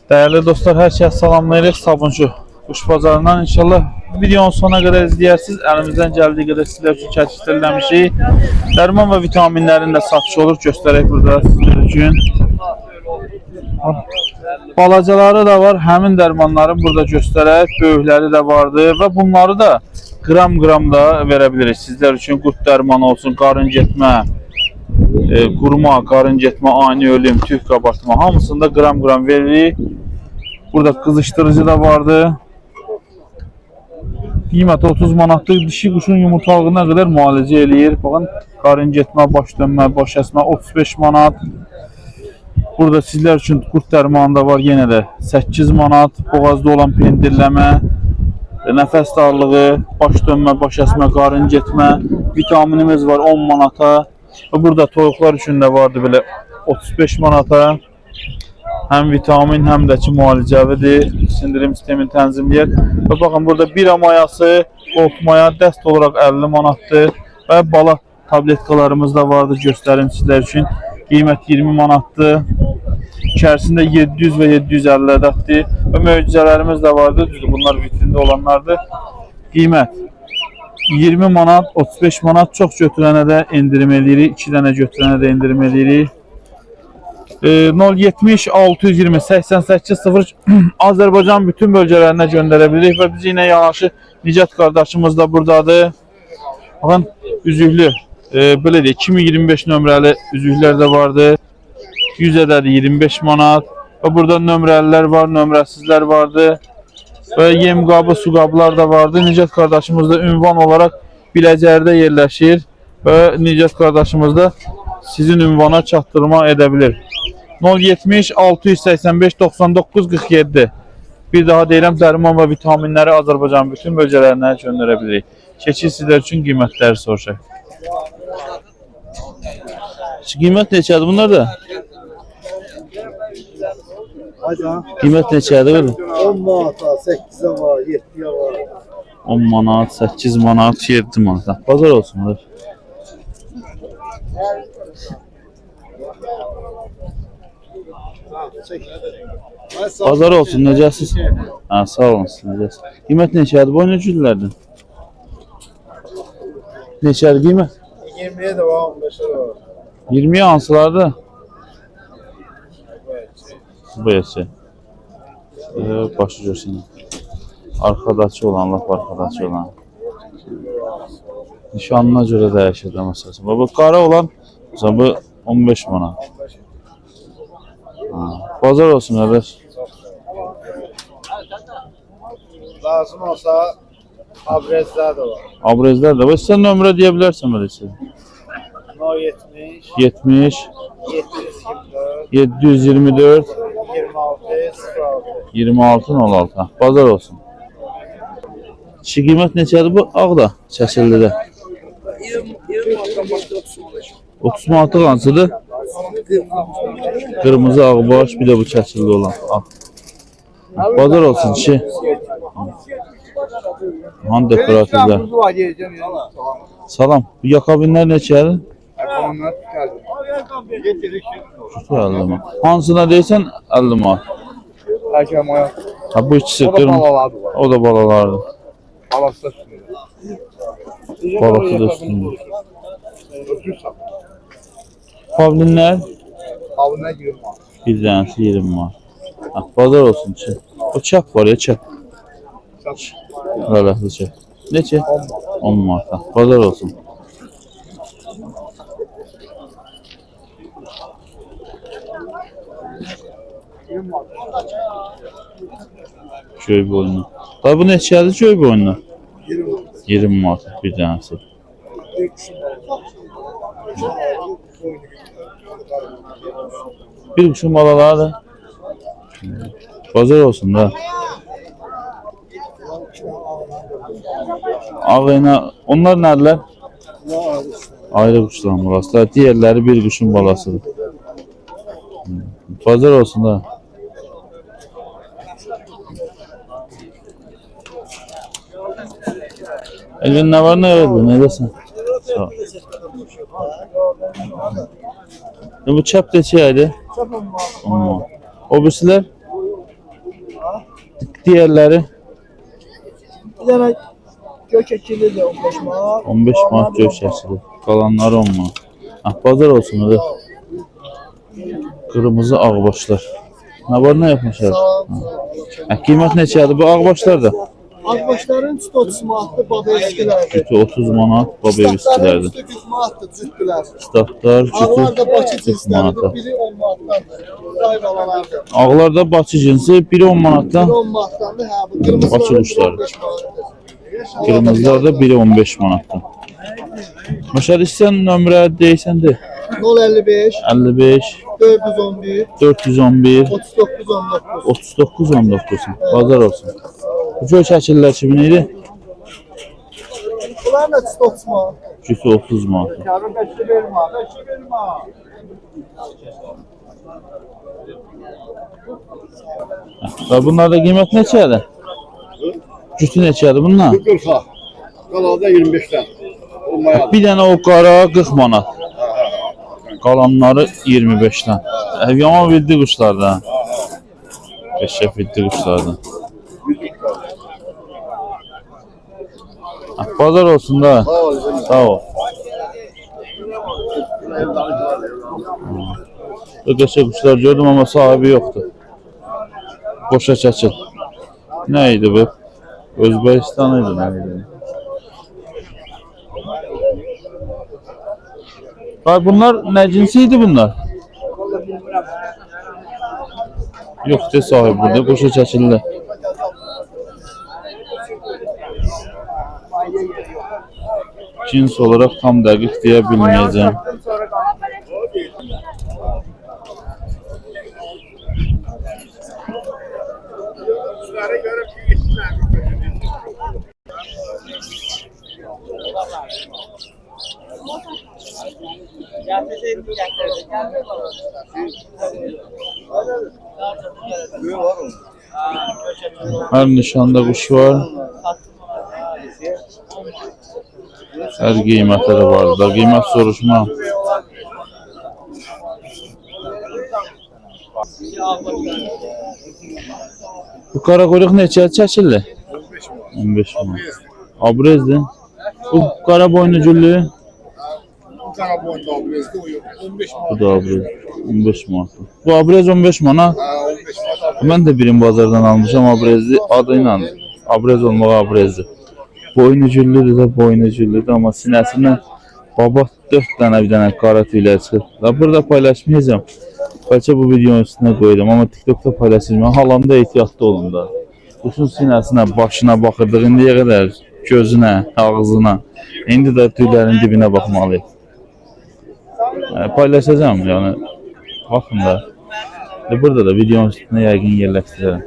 Değerli dostlar, her şey salamlayırıq. Sabunçu Quş Bazarından inşallah videonun sonuna kadar izleyersiniz. Elimizden geldiği kadar sizler için çəkişdirilmişik. Dərman ve vitaminlerin de satışı olur. Göstərək burada sizler için. Balacaları da var. Həmin dərmanların burada göstərək. Böyükləri də vardır və bunları da qram da verə sizler için. Qurt dərmanı olsun, qarın getmə, qurma, qarın getmə, ani ölüm, tüy qabartma hamısında qram veririk. Burada qızışdırıcı da vardı. Qiymət 30 manatdır. Dişi quşun yumurtalığına qədər müalicə eləyir. Baxın, qarın getmə, baş dönmə, baş əsmə 35 manat. Burada sizler için qurt dərmanı da var. Yenə də 8 manat. Boğazda olan pendirləmə, nəfəs darlığı, baş dönmə, baş əsmə, qarın getmə. Vitaminimiz var 10 manata. Burada toyuqlar üçün də vardı belə 35 manata. Hem vitamin hem de ki müalicəvidir. Sindirim sistemini tənzimləyir. Və baxın burada bira mayası, ot maya dəst olaraq 50 manatdır. Və bala tabletkalarımız da vardır, göstərim sizlər üçün. Qiymət 20 manatdır. İçərisində 700 və 750 ədəddir. Və möcüzələrimiz də vardır. Düzdür, bunlar vitrində olanlardır. Qiymət 20 manat, 35 manat. Çox götürənə də indirim edirik. 2 dənə götürənə də indirim edirik. 070 620 88 0 Azərbaycan bütün bölgələrinə göndərebilirik və biz yine yanaşı Nicat qardaşımız da buradadır. Baxın, üzüklü belə deyək 2025 nömrəli üzüklər də vardır. 100 ədədi 25 manat. Və burada nömrəlilər var, nömrəsizlər vardır. Və yem qabı, su qablar da vardır. Nicat qardaşımız da ünvan olarak Biləcərdə yerləşir və Nicat qardaşımız da sizin ünvana çatdırma edebilir. 070 685 99 47. Bir daha deyirəm, dərman və vitaminləri Azərbaycan bütün bölgələrinə göndərə bilirik. Keçid sizlər üçün qiymətləri soruşaq. Qiymət neçədir bunlar da? Qiymət neçədir? 10 manat, 8'e var, 7'ye var. 10 manat, 8 manat, 7 manat. Bazar olsun. Bazar olsun, necəsiz? Ha, sağ olun, necəsiz? Qiymət neçədir? Boyun cüllərdir. Neçədir qiymət? 20'ye de var, 15'e de var. 20'ye hansılardır? Bu yesi. Başı görsün. Arkadaşı olan, laf arkadaşı olan. Nişanına göre dəyişir də məsələn. Bu qara olan, məsələn bu 15 manat. Bazar olsun kardeş. Lazım olsa abrezler de var. Abrezler de var. Sen nömrə deyə bilərsən öyleyse. 070 70 724 724 26 06. 26 06. Bazar olsun. Çi qiymət neçədir bu? Ağda, Çəsillidə. 20 manatdan başlayıb 35. 30 manatı hansıdır? Kırmızı ağbaş, bir de bu çəsilli olan. Al. Bazar olsun çi. Han dekoratiflər. Salam. Bu yakabinlər neçədir? Kutu 50 manat. Hansına deysən 50 manat. Ha bu ikisi kırmızı. O da balalardır. Balası da üstünde. Pavlinlər? Avına 20 manat. Bir tanesi 20 manat. Bazar olsun çi. O çap var ya çap. Rələhli çap. Neçə? 10 manat. Bazar olsun. Göy boynu. Da bu neçədir göy boynu? 20 manat bir tanesi. Bir kuşun balaları da. Bazar olsun da. Ağayna, onlar nədirlər? Ayrı kuşların balası. Diğerleri bir kuşun balasıdır. Bazar olsun da. Elvin ne var ne yok? Neredesin? Sağ ol. Bu çap neçəydi? Çapım var. Amma. O birisiler? Diğerləri Bir dənə gök ekili de 15 manat. 15 manat göz şəkili. Qalanları 10 manat. Bazar olsun öyle. Kırmızı ağbaşlar. Ne var ne yapmışlar? Qiymət neçədir bu ağbaşlar da? Ağbaşların üstü 30 manatdır, baba eskilərdir. Cütü 30 manat, baba eviskilərdir. Üstü 100 manatdır, cütdülər. Statlar Ağlar da Bakı cütü 40 manata. cinsləridir, biri 10 manatdandır. Dayıbalardır. Ağlar da Bakı cinsi, biri 10 manatdan. Biri 10 manatdandır, hə bu qırmızılar Bakı quşları. 15 manatdır. Kırmızılar da biri 15 manatdan. Məşəd istəyən nömrə deysən de. 055 55 411 411 3919. 3919. Bazar olsun. Bu göy şəkillər kimin idi? Bunların da üstü 30 manat. Cütü 30 manat. Yarın 5 vermə, 5 vermə. Və bunlarda qiymət neçədir? Cütü neçədir bunlar? 40'a. Kalada 25'ten. Olmaya. Bir dənə o qara 40 manat. Qalanları 25-dən. Yaman bildi quşlardan. Qəşəng bildi quşlardan. Bazar olsun da. Sağ ol. Bu qəşəng quşlar gördüm amma sahibi yoxdur. Boşa çəkil. Nə idi bu? Özbəkistan idi, nə idi? Bunlar nə cinsiydi bunlar? Yox, de sahib burada, qoşa çəkilirlər. Cins olarak tam dəqiq deyə bilməyəcəm. Her nişanda kuş var. Her qiymətə də var da. Qiymət soruşma. Bu qara quyruq neçə çəkildi? 15 manat. Abrezdir. Bu qara boynucullü. Bir tane boyunda abrezdi, o yok. 15 Bu manat. da abrez. 15 manat. Bu abrez 15 manat. 15 manat. Ben de birim bazardan almışam abrezli adıyla. Abrez olmağı abrezdir. Boynucullüdür de boynucullüdür ama sinəsindən baba 4 dənə bir dənə qara tüylər çıxır. Burada paylaşmayacağım. Bəlkə bu videonun üstünə qoydum ama TikTok'ta paylaşacağım. Halanda ehtiyatlı olun da. Quşun sinəsinə, başına baxırdıq indiyə qədər, gözünə, ağzına. İndi də tüylərin dibinə baxmalıyıq. Paylaşacağım yani. Baxın da. Burada da videonun üstünə yəqin yerləşdirərəm.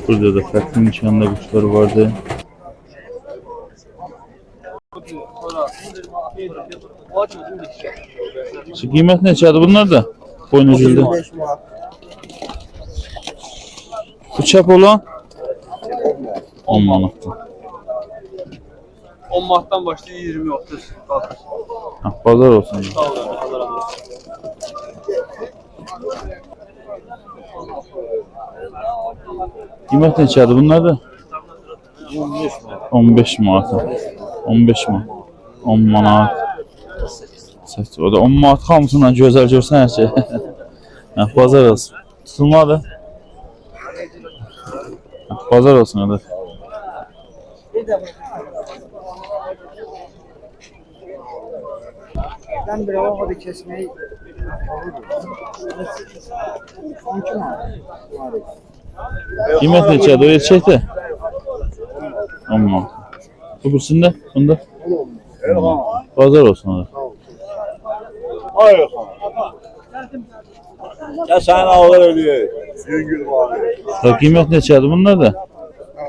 Burada da fərqli nişanlı quşlar vardı. Şu qiymət neçədir bunlar da? Boynuculda. 25 manat. Bu çəp olan 10 manatdır. 10 manatdan başlayır 20 30 kalkır. Bazar olsun. Sağ olun. Allah razı olsun. Qiymət neçədir bunlar da? 15 manat. 15 manat. 10 manat. O da 10 manat hamısından gözəl görsən hər şey. Bazar olsun. Tutulmadı. Bazar olsun öyle. Ben bir hava hadi kesmeyi mümkün mü? Qiymət neçədir? O erkəkdir? 10 manat. Bu birisində? Bunda? Bazar olsun öyle. Hayır. Ya sen ağlar ölüyor. Yüngül var. Qiymət neçədir bunlar da?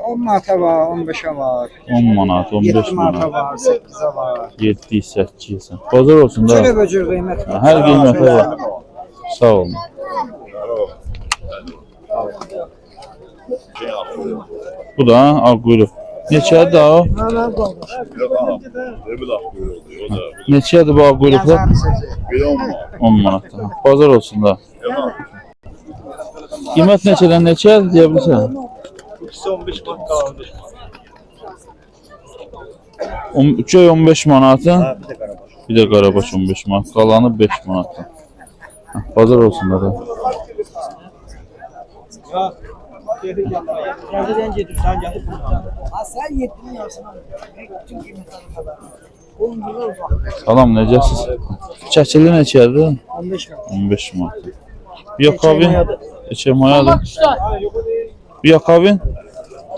10 manata var, 15'e var. 10 manat, 15 7 manata manat. var, 8'e var. 7, 8. Bazar olsun da. Cürə böcür qiymət var. Hər qiymətə var. Sağ olun. Bu da ağ quyruq. Neçədir daha o? Mənə qalmış. Neçədir bu ağ quyruqlar? Bir 10 manat. 10 manatdan. Bazar olsun da. Qiymət neçədən neçədir deyə bilirsən? İkisi 15 manat, qalan 15 manat. 3 ay 15 manatı. Bir də qarabaş 15 manat. Qalanı 5 manatdan. Bazar olsun da. Nereden getirsen gelip buradan. Ha sen yettin yapsın. Bütün kıymetleri kadar. Oğlum burada uzak. Salam, necəsiz? Çəkili neçədir? 15 lira. 15 manat. Yakavin. Eçək mayadır. Bir yakavin.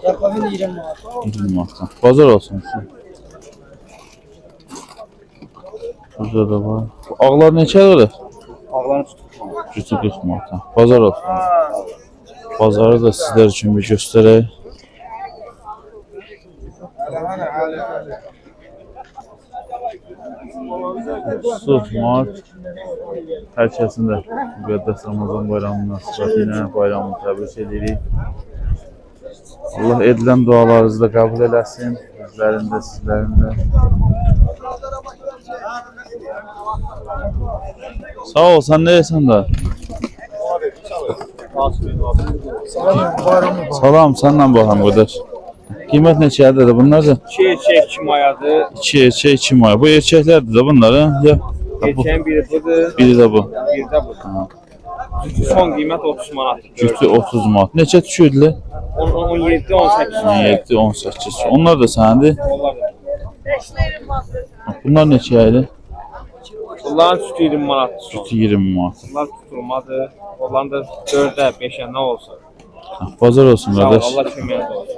Yakavin 20 lira. 20 manatdan. Bazar olsun. Burada da var. Ağlar neçədir? Ağlarını Cütü 40 manatdan. Bazar olsun. Bazarı da sizler için bir göstereyim. Sus Mart herkesinde müqəddəs Ramazan bayramı münasibətilə bayramını təbrik edirik. Allah edilən dualarınızı da qəbul eləsin. Bizlərin də, sizlərin də. Sağ ol, sen ne yesən də? Salam, sənlə baxam qardaş. Qiymət neçədir də bunlar da? 2 erkek 2 mayadır. 2 erkək, 2 maya. Bu erkəklərdir də bunları. Ya. Erkeğin biri budur. Biri də bu. Biri də bu. Son qiymət 30 manat. Cütü 30 manat. Neçə düşürdülər? 17, 18. 17, 18. Onlar da səndir. Onlar da. Bunlar neçə idi? Bunların sütü 20 manat. Cütü 20 manat. Bunlar tutulmadı. Onların da 4'ə, 5'ə nə olsun. Bazar olsun Sağ ol, qardaş. Allah köməyiniz olsun.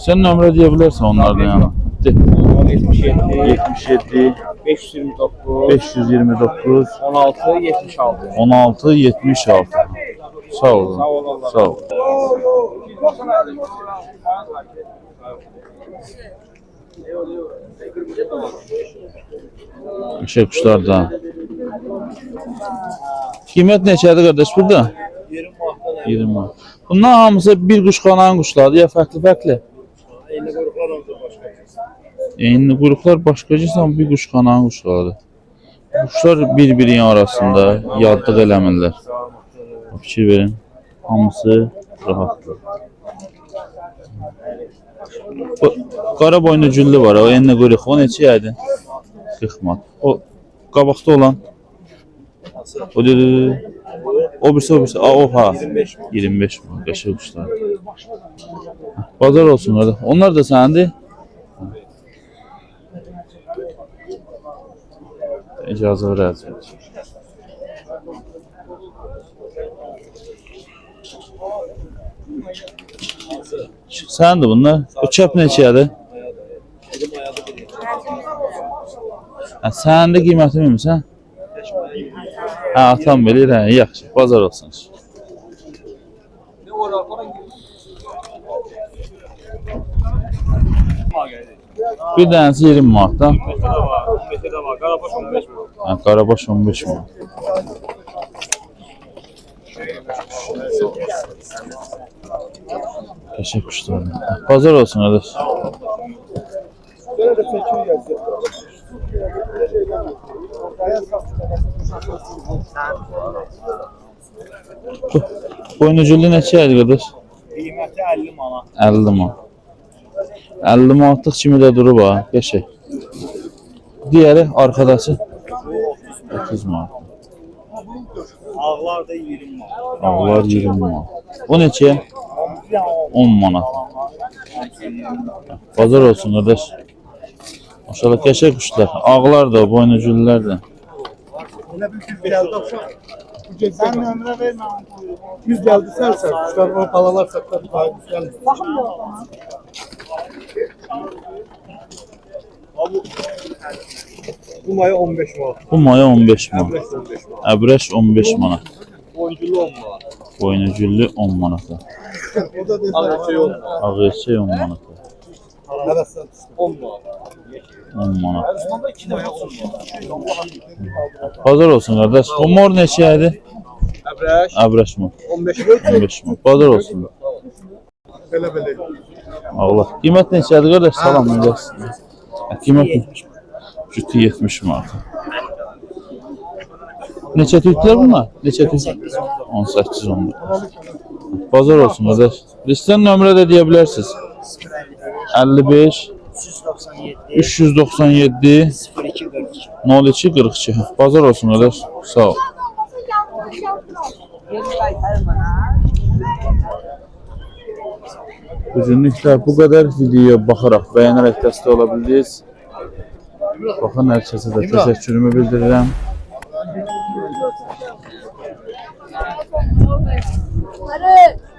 Sən nömrə deyə bilərsən onlardan yana. 77, 77 529, 529 16, 76. 16 76. Sağ olun. Sağ ol, Allah. Sağ ol. Şey kuşlar da. Qiymət neçədir qardaş burada? 20 manat. Bunlar hamısı bir quş qanan quşlardır ya fərqli-fərqli? Eyni qruqlar başqacısa bir quş qanan quşlardır. Quşlar bir-birinin arasında yadlıq eləmirlər. Fikir verin. Hamısı rahatdır. Qara boynu güllü var. O enli qruq. O neçə idi? 40 manat. O qabaqda olan. O dedi. O birisi. Oha. 25 manat. Qəşəng quşlar. Bazar olsun orada. Onlar da səndir. İcazə verəcək. Səndir bunlar. O çöp neçədir? Sənin də qiyməti bilmirsən? Hə, atam bilir, hə, yaxşı. Bazar olsun. Bir dənəsi 20 manatdan. 15'e de var, Qarabaş 15 manat. Hə, qarabaş 15 manat. Qəşəng quşlar. Bazar olsun qardaş. Boynuculu neçə idi qardaş? Qiyməti 50 manat. 50 manat. 50 manatlıq kimi də durub ha, qəşəng. Diğeri arkadaşı 30 manat. Ağlar da 20 manat. Ağlar 20 manat. O neçəyə? 10 manat. Bazar olsun qardaş. Maşallah qəşəng quşlar. Ağlar da, boynuculular da. Sen nömrə vermə. 100 geldi sersen. Kuşlar o palalar saklar. Geldi. Bakın bu adama. Bu maya 15 manat. Bu maya 15 manat. 15 manat. Əbrəş 15 manat. Boyunculu 10 manat. Boynuculu 10 manata. O da dedi. Ağırçı 10 manat. Ağırçı 10 manata. 10 manat. 10 manat. Osman'da 2 maya 10 manat. Bazar olsun qardaş. O mor neçə idi? Əbrəş Əbrəş mor. 15 manat. 15 manat. Bazar olsun. Belə. Allah. Qiymət neçədir qardaş? Salam necəsiniz? Qiymət Cütü 70 manat. Neçə tüklər bunlar? Neçə tük? 18 10. Bazar olsun qardaş. Listan nömrə də deyə bilərsiniz. 55 397 02 42. Bazar olsun qardaş. Sağ ol. Bugünlüklər bu qədər. Videoya baxaraq, bəyənərək dəstək ola bildiniz. Baxın, hər kəsə də təşəkkürümü bildirirəm. Hadi.